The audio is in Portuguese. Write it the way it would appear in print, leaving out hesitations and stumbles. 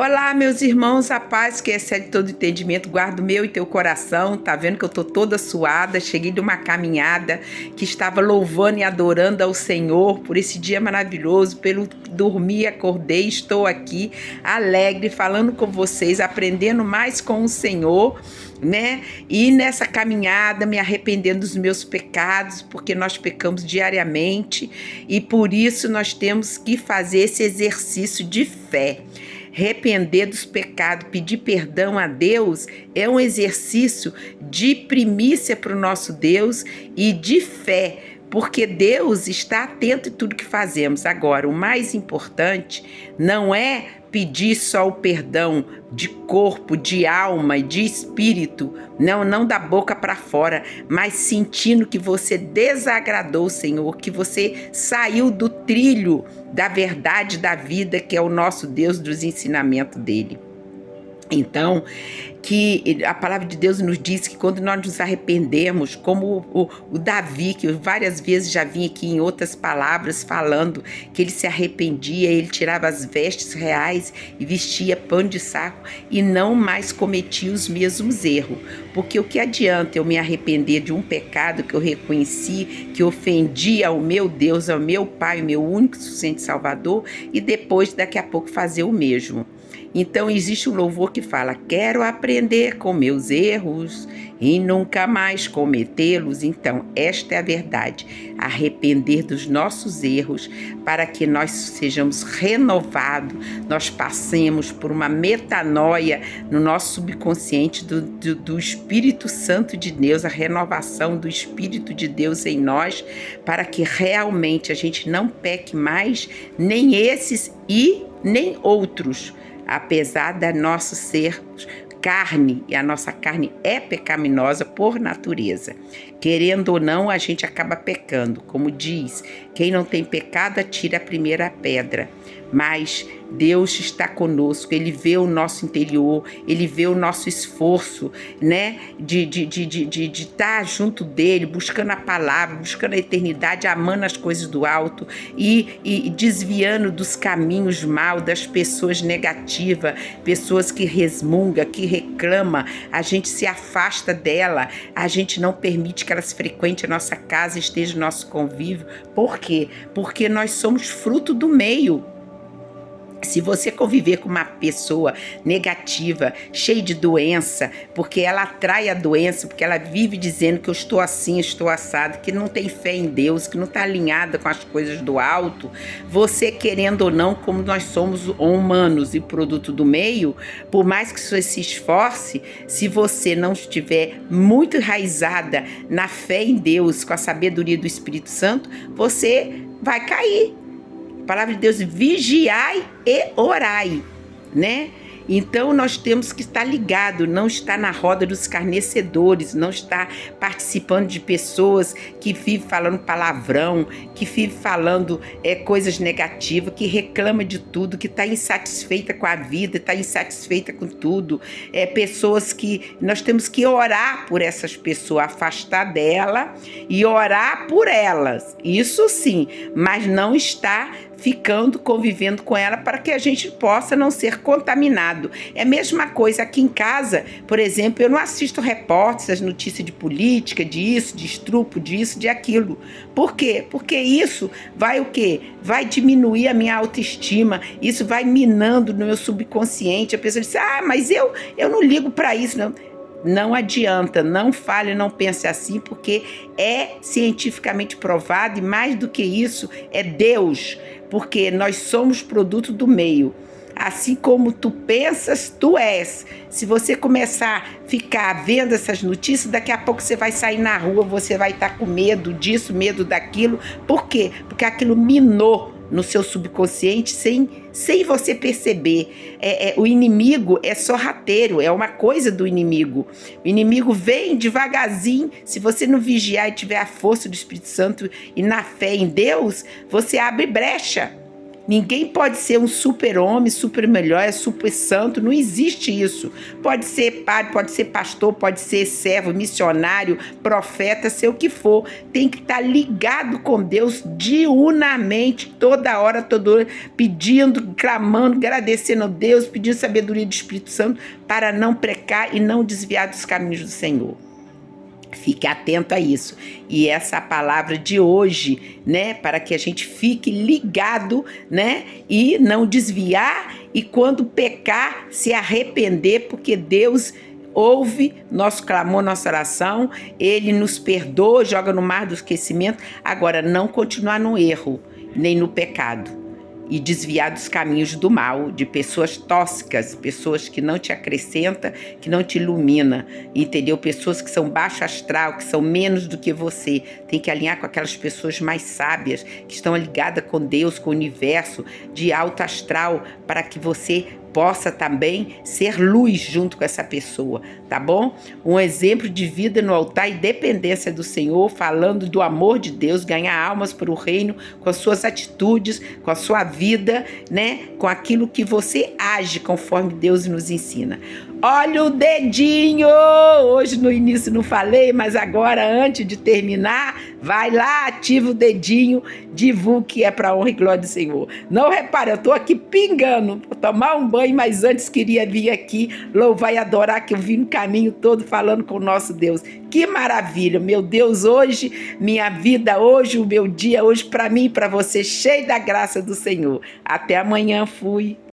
Olá, meus irmãos, a paz que excede todo entendimento, guarda o meu e teu coração. Tá vendo que eu tô toda suada? Cheguei de uma caminhada que estava louvando e adorando ao Senhor por esse dia maravilhoso, pelo dormir, acordei, estou aqui alegre, falando com vocês, aprendendo mais com o Senhor, né? E nessa caminhada me arrependendo dos meus pecados, porque nós pecamos diariamente e por isso nós temos que fazer esse exercício de fé. Arrepender dos pecados, pedir perdão a Deus é um exercício de primícia para o nosso Deus e de fé, porque Deus está atento em tudo que fazemos. Agora, o mais importante não é pedir só o perdão de corpo, de alma e de espírito, não da boca para fora, mas sentindo que você desagradou o Senhor, que você saiu do trilho da verdade da vida, que é o nosso Deus, dos ensinamentos dele. Então, que a palavra de Deus nos diz que quando nós nos arrependemos, como o Davi, que várias vezes já vinha aqui em outras palavras falando que ele se arrependia, ele tirava as vestes reais e vestia pano de saco e não mais cometia os mesmos erros. Porque o que adianta eu me arrepender de um pecado que eu reconheci, que ofendi ao meu Deus, ao meu Pai, o meu único e suficiente Salvador, e depois daqui a pouco fazer o mesmo. Então existe um louvor que fala: quero aprender com meus erros e nunca mais cometê-los. Então esta é a verdade, arrepender dos nossos erros para que nós sejamos renovados, nós passemos por uma metanoia no nosso subconsciente do Espírito Santo de Deus, a renovação do Espírito de Deus em nós, para que realmente a gente não peque mais, nem esses e nem outros, apesar da nosso ser carne, e a nossa carne é pecaminosa por natureza. Querendo ou não, a gente acaba pecando. Como diz, quem não tem pecado, atira a primeira pedra. Mas Deus está conosco, Ele vê o nosso interior, Ele vê o nosso esforço, né? De estar junto dEle, buscando a palavra, buscando a eternidade, amando as coisas do alto e desviando dos caminhos maus, das pessoas negativas, pessoas que resmungam, que reclamam. A gente se afasta dela, a gente não permite que elas frequentem a nossa casa, estejam no nosso convívio. Por quê? Porque nós somos fruto do meio. Se você conviver com uma pessoa negativa, cheia de doença, porque ela atrai a doença, porque ela vive dizendo que eu estou assim, estou assado, que não tem fé em Deus, que não está alinhada com as coisas do alto, você, querendo ou não, como nós somos humanos e produto do meio, por mais que você se esforce, se você não estiver muito enraizada na fé em Deus, com a sabedoria do Espírito Santo, você vai cair. A palavra de Deus, vigiai e orai, né? Então nós temos que estar ligado, não estar na roda dos escarnecedores, não estar participando de pessoas que vivem falando palavrão, que vivem falando coisas negativas, que reclama de tudo, que está insatisfeita com a vida, está insatisfeita com tudo. Pessoas que nós temos que orar por essas pessoas, afastar dela e orar por elas, isso sim, mas não estar convivendo com ela para que a gente possa não ser contaminado. É a mesma coisa aqui em casa, por exemplo, eu não assisto repórteres, as notícias de política, disso, de estrupo, disso, de aquilo. Por quê? Porque isso vai o quê? Vai diminuir a minha autoestima, isso vai minando no meu subconsciente. A pessoa diz, mas eu não ligo para isso, não. Não adianta, não fale, não pense assim, porque é cientificamente provado e mais do que isso, é Deus, porque nós somos produto do meio. Assim como tu pensas, tu és. Se você começar a ficar vendo essas notícias, daqui a pouco você vai sair na rua, você vai estar com medo disso, medo daquilo. Por quê? Porque aquilo minou no seu subconsciente sem você perceber. O inimigo é sorrateiro, é uma coisa do inimigo. O inimigo vem devagarzinho. Se você não vigiar e tiver a força do Espírito Santo e na fé em Deus, você abre brecha. Ninguém pode ser um super-homem, super melhor, super santo, não existe isso. Pode ser padre, pode ser pastor, pode ser servo, missionário, profeta, sei o que for. Tem que estar ligado com Deus diurnamente, toda hora, pedindo, clamando, agradecendo a Deus, pedindo sabedoria do Espírito Santo para não pecar e não desviar dos caminhos do Senhor. Fique atento a isso. E essa palavra de hoje, né, para que a gente fique ligado, né, e não desviar, e quando pecar, se arrepender, porque Deus ouve nosso clamor, nossa oração, Ele nos perdoa, joga no mar do esquecimento. Agora, não continuar no erro, nem no pecado. E desviar dos caminhos do mal, de pessoas tóxicas, pessoas que não te acrescentam, que não te ilumina, entendeu? Pessoas que são baixo astral, que são menos do que você. Tem que alinhar com aquelas pessoas mais sábias, que estão ligadas com Deus, com o universo, de alto astral, para que você possa também ser luz junto com essa pessoa, tá bom? Um exemplo de vida no altar e dependência do Senhor, falando do amor de Deus, ganhar almas para o reino com as suas atitudes, com a sua vida, né? Com aquilo que você age conforme Deus nos ensina. Olha o dedinho! Hoje no início não falei, mas agora antes de terminar, vai lá, ativa o dedinho, divulgue que é para a honra e glória do Senhor. Não repare, eu estou aqui pingando, vou tomar um banho, mas antes queria vir aqui louvar e adorar, que eu vim no caminho todo falando com o nosso Deus. Que maravilha, meu Deus, hoje, minha vida, hoje, o meu dia, hoje para mim e para você, cheio da graça do Senhor. Até amanhã, fui.